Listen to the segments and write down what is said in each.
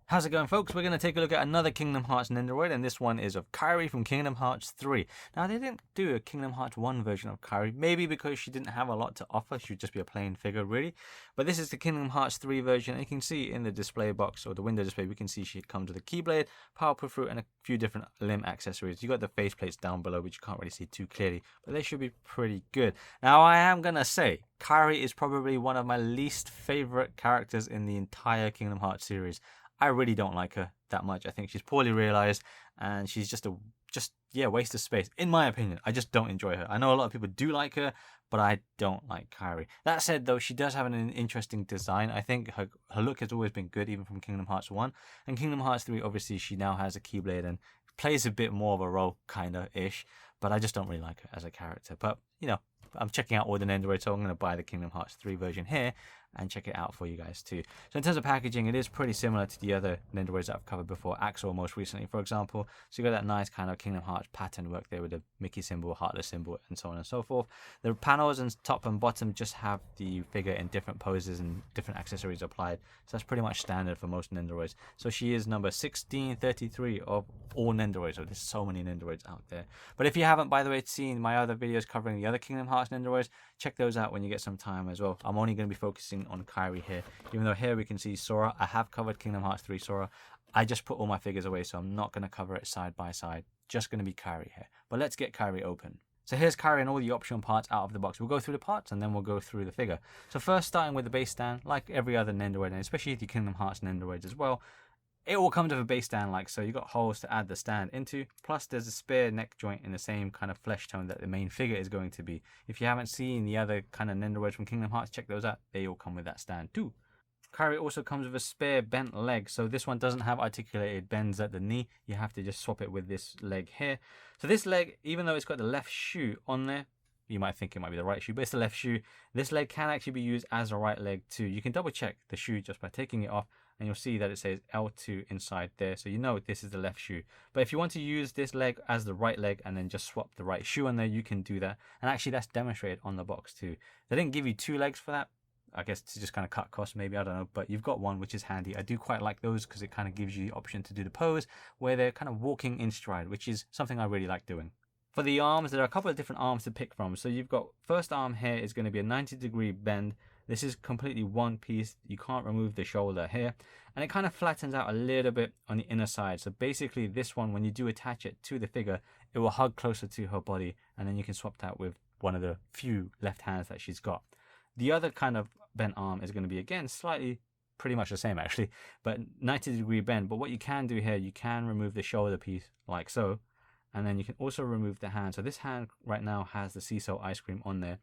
How's it going, folks? We're going to take a look at another Kingdom Hearts Nendoroid, and this one is of Kairi from Kingdom Hearts 3. Now, they didn't do a Kingdom Hearts 1 version of Kairi, maybe because she didn't have a lot to offer. She would just be a plain figure, really. But this is the Kingdom Hearts 3 version, and you can see in the display box, or the window display, we can see she comes with a Keyblade, Powerful Fruit, and a few different limb accessories. You got the faceplates down below, which you can't really see too clearly, but they should be pretty good. Now, I am going to say, Kairi is probably one of my least favorite characters in the entire Kingdom Hearts series. I really don't like her that much. I think she's poorly realized, and she's just a waste of space. In my opinion, I just don't enjoy her. I know a lot of people do like her, but I don't like Kairi. That said, though, she does have an interesting design. I think her look has always been good, even from Kingdom Hearts 1. And Kingdom Hearts 3, obviously, she now has a Keyblade and plays a bit more of a role, kind of-ish. But I just don't really like her as a character. But, you know, I'm checking out all the Nendoroids, so I'm going to buy the Kingdom Hearts 3 version here and check it out for you guys too. So in terms of packaging, it is pretty similar to the other Nendoroids that I've covered before, Axel most recently, for example. So you got that nice kind of Kingdom Hearts pattern work there with the Mickey symbol, Heartless symbol, and so on and so forth. The panels and top and bottom just have the figure in different poses and different accessories applied. So that's pretty much standard for most Nendoroids. So she is number 1633 of all Nendoroids. So there's so many Nendoroids out there. But if you haven't, by the way, seen my other videos covering the other Kingdom Hearts Nendoroids, check those out when you get some time as well. I'm only going to be focusing on Kairi here, even though here we can see Sora. I have covered Kingdom Hearts 3 Sora. I just put all my figures away, so I'm not going to cover it side by side. Just going to be Kairi here. But let's get Kairi open. So here's Kairi and all the optional parts out of the box. We'll go through the parts and then we'll go through the figure. So first, starting with the base stand, like every other Nendoroid, and especially the Kingdom Hearts Nendoroids as well, it all comes with a base stand like so. You got holes to add the stand into, plus there's a spare neck joint in the same kind of flesh tone that the main figure is going to be. If you haven't seen the other kind of Nendoroids from Kingdom Hearts, check those out. They all come with that stand too. Kairi also comes with a spare bent leg, so this one doesn't have articulated bends at the knee. You have to just swap it with this leg here. So this leg, even though it's got the left shoe on there, you might think it might be the right shoe, but it's the left shoe. This leg can actually be used as a right leg too. You can double check the shoe just by taking it off, and you'll see that it says L2 inside there, so you know this is the left shoe. But if you want to use this leg as the right leg and then just swap the right shoe on there, you can do that. And actually that's demonstrated on the box too. They didn't give you two legs for that, I guess to just kind of cut costs maybe, I don't know, but you've got one, which is handy. I do quite like those because it kind of gives you the option to do the pose where they're kind of walking in stride, which is something I really like doing. For the arms, there are a couple of different arms to pick from. So you've got first arm here is going to be a 90-degree bend. This is completely one piece. You can't remove the shoulder here. And it kind of flattens out a little bit on the inner side. So basically this one, when you do attach it to the figure, it will hug closer to her body. And then you can swap that with one of the few left hands that she's got. The other kind of bent arm is going to be, again, slightly pretty much the same actually, but 90-degree bend. But what you can do here, you can remove the shoulder piece like so. And then you can also remove the hand. So this hand right now has the sea salt ice cream on there.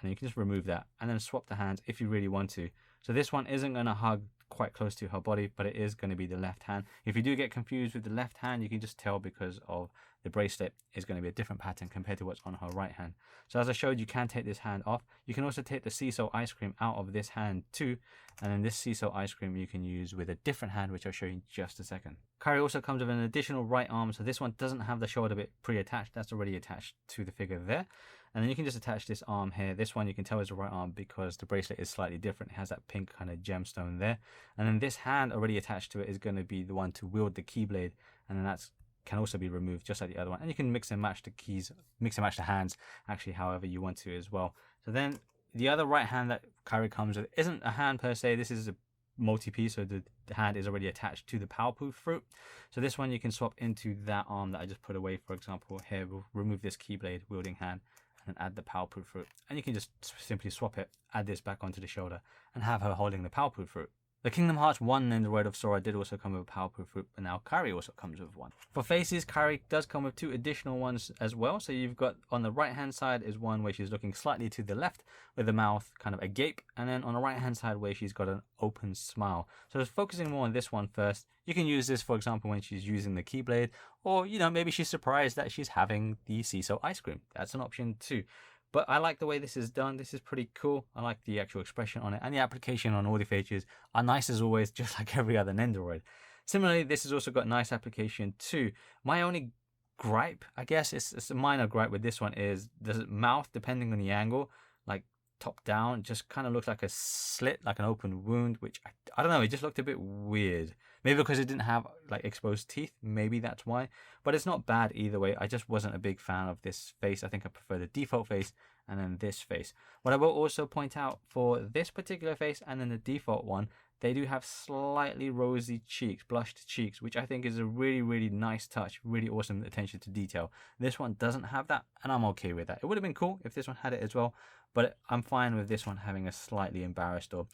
And you can just remove that and then swap the hands if you really want to. So this one isn't going to hug quite close to her body, but it is going to be the left hand. If you do get confused with the left hand, you can just tell because of the bracelet is going to be a different pattern compared to what's on her right hand. So as I showed, you can take this hand off. You can also take the sea salt ice cream out of this hand too. And then this sea salt ice cream you can use with a different hand, which I'll show you in just a second. Kairi also comes with an additional right arm. So this one doesn't have the shoulder bit pre-attached. That's already attached to the figure there. And then you can just attach this arm here. This one you can tell is the right arm because the bracelet is slightly different. It has that pink kind of gemstone there. And then this hand already attached to it is going to be the one to wield the Keyblade. And then that's can also be removed just like the other one. And you can mix and match the keys, mix and match the hands actually however you want to as well. So then the other right hand that Kairi comes with isn't a hand per se. This is a multi-piece, so the hand is already attached to the Powerful Fruit. So this one you can swap into that arm that I just put away, for example. Here we'll remove this Keyblade wielding hand and add the Powerful Fruit. And you can just simply swap it, add this back onto the shoulder, and have her holding the Powerful Fruit. The Kingdom Hearts 1 Nendoroid of Sora did also come with a Powerful Fruit, but now Kairi also comes with one. For faces, Kairi does come with two additional ones as well. So you've got on the right hand side is one where she's looking slightly to the left with the mouth kind of agape, and then on the right hand side where she's got an open smile. So just focusing more on this one first, you can use this for example when she's using the Keyblade, or you know, maybe she's surprised that she's having the sea salt ice cream. That's an option too. But I like the way this is done. This is pretty cool. I like the actual expression on it. And the application on all the features are nice as always, just like every other Nendoroid. Similarly, this has also got nice application too. My only gripe, I guess, it's a minor gripe with this one is the mouth, depending on the angle, like top down, just kind of looks like a slit, like an open wound, which I don't know, it just looked a bit weird. Maybe because it didn't have like exposed teeth, maybe that's why. But it's not bad either way. I just wasn't a big fan of this face. I think I prefer the default face and then this face. What I will also point out for this particular face and then the default one, they do have slightly rosy cheeks, blushed cheeks, which I think is a really, really nice touch, really awesome attention to detail. This one doesn't have that, and I'm okay with that. It would have been cool if this one had it as well, but I'm fine with this one having a slightly embarrassed or,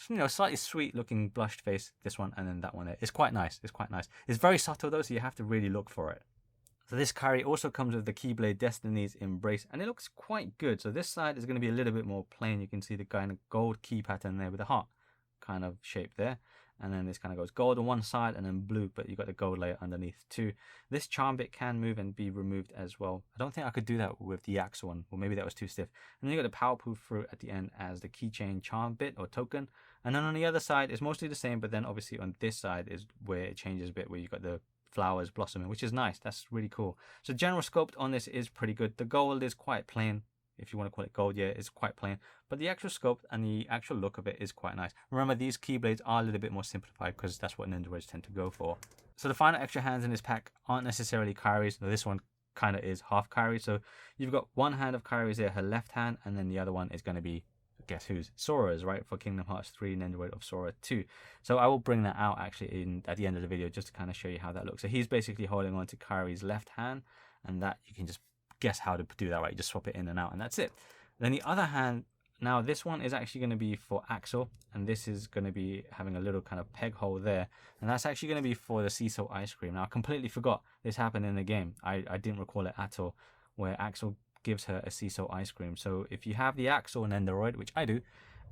you know, slightly sweet looking blushed face, this one, and then that one there. It's quite nice, it's quite nice. It's very subtle though, so you have to really look for it. So this Kairi also comes with the Keyblade Destinies Embrace, and it looks quite good. So this side is going to be a little bit more plain. You can see the kind of gold key pattern there with the heart kind of shape there, and then this kind of goes gold on one side and then blue, but you got the gold layer underneath too. This charm bit can move and be removed as well. I don't think I could do that with the Axle one, or maybe that was too stiff. And then you got the power proof fruit at the end as the keychain charm bit or token, and then on the other side it's mostly the same, but then obviously on this side is where it changes a bit, where you got the flowers blossoming, which is nice. That's really cool. So general sculpt on this is pretty good. The gold is quite plain, if you want to call it gold, yeah, it's quite plain. But the actual sculpt and the actual look of it is quite nice. Remember, these Keyblades are a little bit more simplified because that's what Nendoroids tend to go for. So the final extra hands in this pack aren't necessarily Kairi's. This one kind of is half Kairi. So you've got one hand of Kairi's there, her left hand, and then the other one is going to be, guess who's? Sora's, right? For Kingdom Hearts 3, Nendoroid of Sora 2. So I will bring that out actually at the end of the video just to kind of show you how that looks. So he's basically holding on to Kairi's left hand, and that you can just guess how to do that, right? You just swap it in and out, and that's it. Then the other hand, now this one is actually going to be for Axel, and this is going to be having a little kind of peg hole there, and that's actually going to be for the sea salt ice cream. Now I completely forgot this happened in the game. I didn't recall it at all, where Axel gives her a sea salt ice cream. So if you have the Axel Nendoroid, which I do,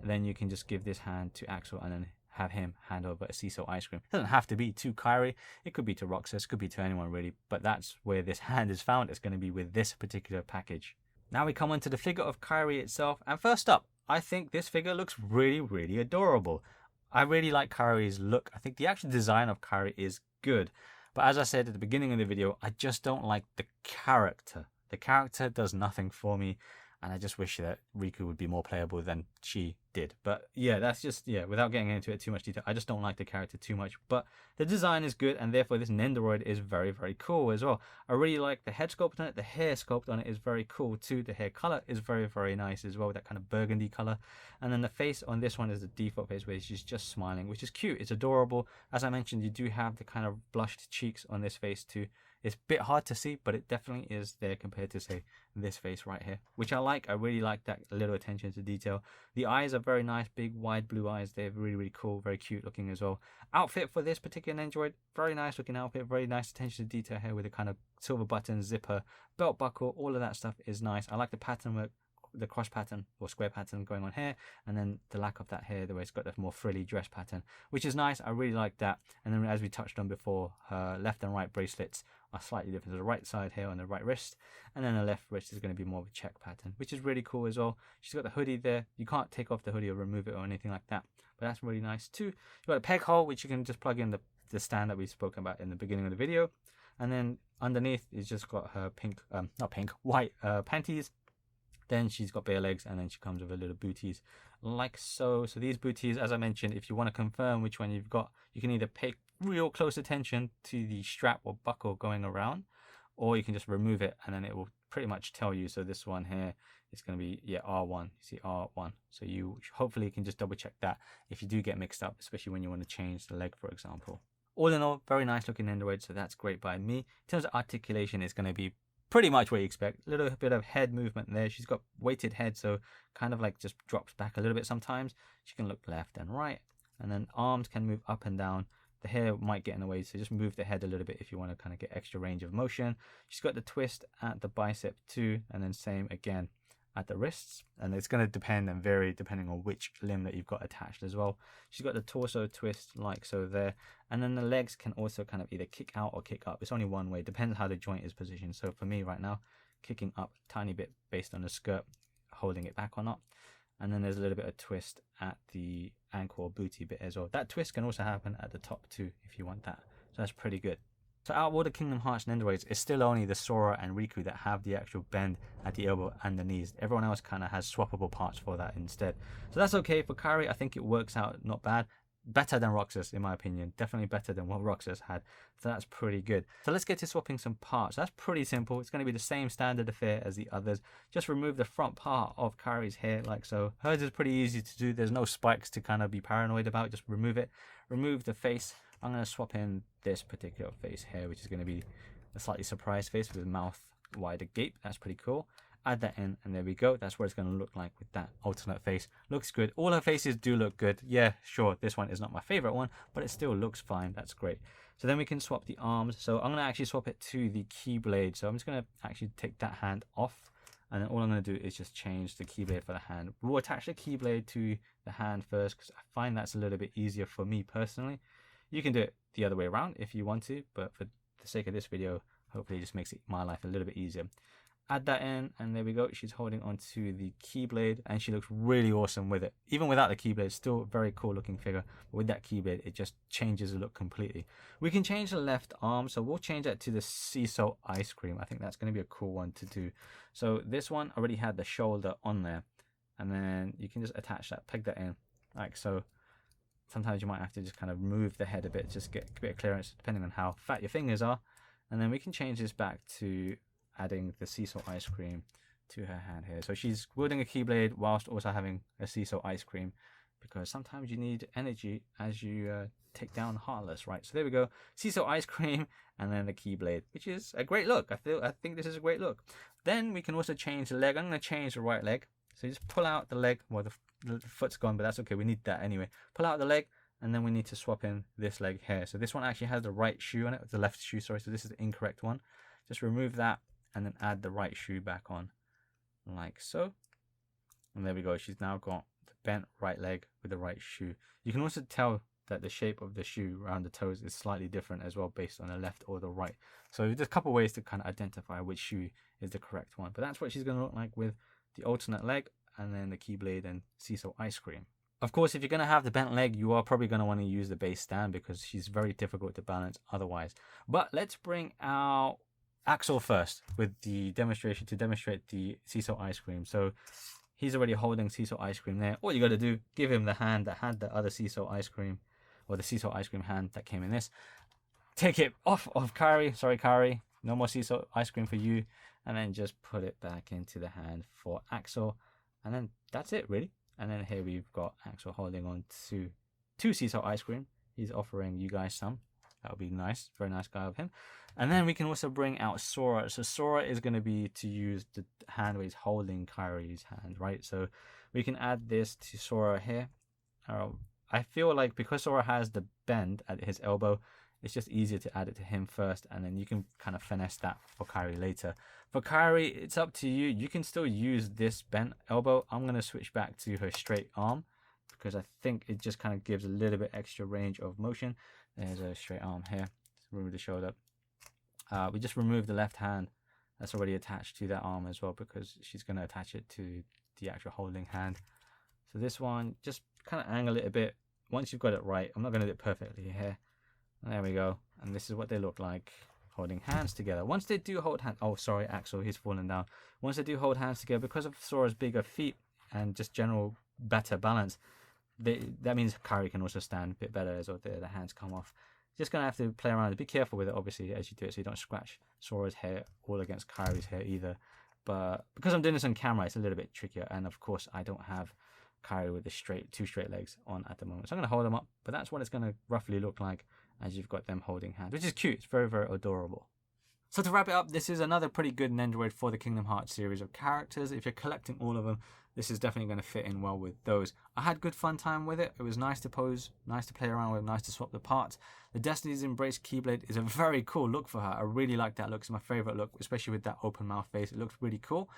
then you can just give this hand to Axel and then have him hand over a sea salt ice cream. It doesn't have to be to Kairi, it could be to Roxas, could be to anyone really, but that's where this hand is found. It's going to be with this particular package. Now we come on to the figure of Kairi itself, and first up, I think this figure looks really, really adorable. I really like Kairi's look. I think the actual design of Kairi is good, but as I said at the beginning of the video, I just don't like the character. The character does nothing for me, and I just wish that Riku would be more playable than she did. But yeah, that's just, yeah, without getting into it too much detail, I just don't like the character too much. But the design is good, and therefore this Nendoroid is very, very cool as well. I really like the head sculpt on it. The hair sculpt on it is very cool too. The hair color is very, very nice as well, that kind of burgundy color. And then the face on this one is the default face where she's just smiling, which is cute. It's adorable. As I mentioned, you do have the kind of blushed cheeks on this face too. It's a bit hard to see, but it definitely is there compared to, say, this face right here, which I like. I really like that little attention to detail. The eyes are very nice, big, wide blue eyes. They're really, really cool, very cute looking as well. Outfit for this particular Nendoroid, very nice looking outfit, very nice attention to detail here with a kind of silver button, zipper, belt buckle, all of that stuff is nice. I like the pattern work, the cross pattern or square pattern going on here, and then the lack of that here, the way it's got that more frilly dress pattern, which is nice. I really like that. And then as we touched on before, her left and right bracelets are slightly different. So the right side here on the right wrist, and then the left wrist is going to be more of a check pattern, which is really cool as well. She's got the hoodie there. You can't take off the hoodie or remove it or anything like that, but that's really nice too. You've got a peg hole, which you can just plug in the stand that we spoke about in the beginning of the video, and then underneath is just got her white panties. Then she's got bare legs, and then she comes with a little booties like so. So these booties, as I mentioned, if you want to confirm which one you've got, you can either pay real close attention to the strap or buckle going around, or you can just remove it and then it will pretty much tell you. So this one here is going to be, yeah, R1. You see R1. So you hopefully can just double check that if you do get mixed up, especially when you want to change the leg, for example. All in all, very nice looking Nendoroid, so that's great by me. In terms of articulation, it's going to be pretty much what you expect. A little bit of head movement there. She's got weighted head, so kind of like just drops back a little bit sometimes. She can look left and right, and then arms can move up and down. The hair might get in the way, so just move the head a little bit if you want to kind of get extra range of motion. She's got the twist at the bicep too, and then same again at the wrists, and it's going to depend and vary depending on which limb that you've got attached as well. She's got the torso twist like so there, and then the legs can also kind of either kick out or kick up. It's only one way, depends how the joint is positioned. So for me right now, kicking up a tiny bit based on the skirt holding it back or not, and then there's a little bit of twist at the ankle or booty bit as well. That twist can also happen at the top too if you want that, so that's pretty good. So out of all the Kingdom Hearts Nendoroids, it's still only the Sora and Riku that have the actual bend at the elbow and the knees. Everyone else kind of has swappable parts for that instead. So that's okay. For Kairi, I think it works out not bad. better than Roxas in my opinion. Definitely better than what Roxas had. So that's pretty good. So let's get to swapping some parts. That's pretty simple. It's going to be the same standard affair as the others. Just remove the front part of Kairi's hair like so. Hers is pretty easy to do. There's no spikes to kind of be paranoid about. Just remove it. Remove the face. I'm going to swap in this particular face here, which is going to be a slightly surprised face with mouth wide agape. That's pretty cool. Add that in, and there we go. That's what it's going to look like with that alternate face. Looks good. All her faces do look good. Yeah, sure, this one is not my favorite one, but it still looks fine. That's great. So then we can swap the arms. So I'm going to actually swap it to the Keyblade. So I'm just going to actually take that hand off, and then all I'm going to do is just change the Keyblade for the hand. We'll attach the Keyblade to the hand first, because I find that's a little bit easier for me personally. You can do it the other way around if you want to, but for the sake of this video, hopefully it just makes my life a little bit easier. Add that in, and there we go. She's holding onto the Keyblade, and she looks really awesome with it. Even without the Keyblade, still a very cool looking figure. But with that Keyblade, it just changes the look completely. We can change the left arm, so we'll change that to the Seesaw Ice Cream. I think that's going to be a cool one to do. So this one already had the shoulder on there, and then you can just attach that, peg that in, like so. Sometimes you might have to just kind of move the head a bit, just get a bit of clearance, depending on how fat your fingers are. And then we can change this back to adding the Seesaw Ice Cream to her hand here. So she's wielding a Keyblade whilst also having a Seesaw Ice Cream, because sometimes you need energy as you take down Heartless, right? So there we go, Seesaw Ice Cream, and then the Keyblade, which is a great look. I think this is a great look. Then we can also change the leg. I'm going to change the right leg. So just pull out the leg. Well, the foot's gone, but that's okay. We need that anyway. Pull out the leg, and then we need to swap in this leg here. So this one actually has the right shoe on it, the left shoe, sorry. So this is the incorrect one. Just remove that, and then add the right shoe back on, like so. And there we go. She's now got the bent right leg with the right shoe. You can also tell that the shape of the shoe around the toes is slightly different as well, based on the left or the right. So there's a couple ways to kind of identify which shoe is the correct one. But that's what she's going to look like with the alternate leg, and then the Keyblade and Seesaw Ice Cream. Of course, if you're going to have the bent leg, you are probably going to want to use the base stand, because she's very difficult to balance otherwise. But let's bring out Axel first with the demonstration to demonstrate the Seesaw Ice Cream. So he's already holding Seesaw Ice Cream there. All you got to do, give him the hand that had the other Seesaw Ice Cream, or the Seesaw Ice Cream hand that came in this. Take it off of Kairi. Sorry, Kairi. No more Seesaw Ice Cream for you. And then just put it back into the hand for Axel. And then that's it, really. And then here we've got Axel holding on to two Seesaw Ice Cream. He's offering you guys some. That would be nice. Very nice guy of him. And then we can also bring out Sora. So Sora is going to be to use the hand where he's holding Kairi's hand, right? So we can add this to Sora here. I feel like because Sora has the bend at his elbow, it's just easier to add it to him first, and then you can kind of finesse that for Kairi later. For Kairi, it's up to you. You can still use this bent elbow. I'm going to switch back to her straight arm, because I think it just kind of gives a little bit extra range of motion. There's a straight arm here. Let's remove the shoulder. We just remove the left hand that's already attached to that arm as well, because she's going to attach it to the actual holding hand. So this one, just kind of angle it a bit. Once you've got it right, I'm not going to do it perfectly here. And there we go. And this is what they look like holding hands together. Once they do hold hands, oh sorry, Axel, he's fallen down. Once they do hold hands together, because of Sora's bigger feet and just general better balance, that means Kairi can also stand a bit better as well. The hands come off. Just gonna have to play around. Be careful with it, obviously, as you do it, so you don't scratch Sora's hair all against Kairi's hair either. But because I'm doing this on camera, it's a little bit trickier. And of course, I don't have Kairi with the two straight legs on at the moment, so I'm gonna hold them up. But that's what it's gonna roughly look like as you've got them holding hands, which is cute. It's very, very adorable. So to wrap it up, this is another pretty good Nendoroid for the Kingdom Hearts series of characters. If you're collecting all of them, this is definitely going to fit in well with those. I had good fun time with it. It was nice to pose, nice to play around with, nice to swap the parts. The Destinies Embrace Keyblade is a very cool look for her. I really like that look. It's my favorite look, especially with that open mouth face. It looks really cool.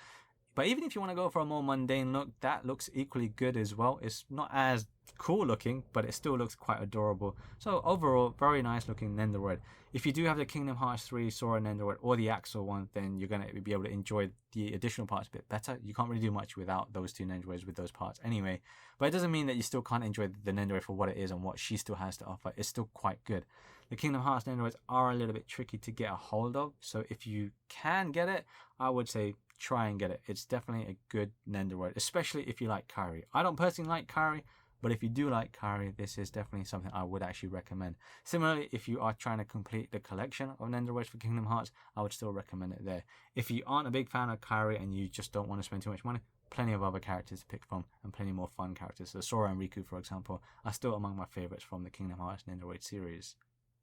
But even if you want to go for a more mundane look, that looks equally good as well. It's not as cool looking, but it still looks quite adorable. So overall, very nice looking Nendoroid. If you do have the Kingdom Hearts 3 Sora Nendoroid or the Axel one, then you're going to be able to enjoy the additional parts a bit better. You can't really do much without those two Nendoroids with those parts anyway. But it doesn't mean that you still can't enjoy the Nendoroid for what it is and what she still has to offer. It's still quite good. The Kingdom Hearts Nendoroids are a little bit tricky to get a hold of. So if you can get it, I would say try and get it. It's definitely a good Nendoroid, especially if you like Kairi. I don't personally like Kairi, But if you do like Kairi, this is definitely something I would actually recommend. Similarly, if you are trying to complete the collection of Nendoroids for Kingdom Hearts, I would still recommend it there. If you aren't a big fan of Kairi and you just don't want to spend too much money, plenty of other characters to pick from and plenty more fun characters. So Sora and Riku, for example, are still among my favorites from the Kingdom Hearts Nendoroid series.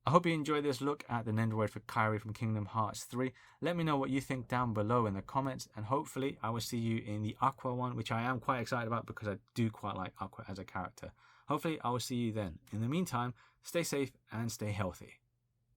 I hope you enjoyed this look at the Nendoroid for Kairi from Kingdom Hearts 3. Let me know what you think down below in the comments, and hopefully I will see you in the Aqua one, which I am quite excited about because I do quite like Aqua as a character. Hopefully I will see you then. In the meantime, stay safe and stay healthy.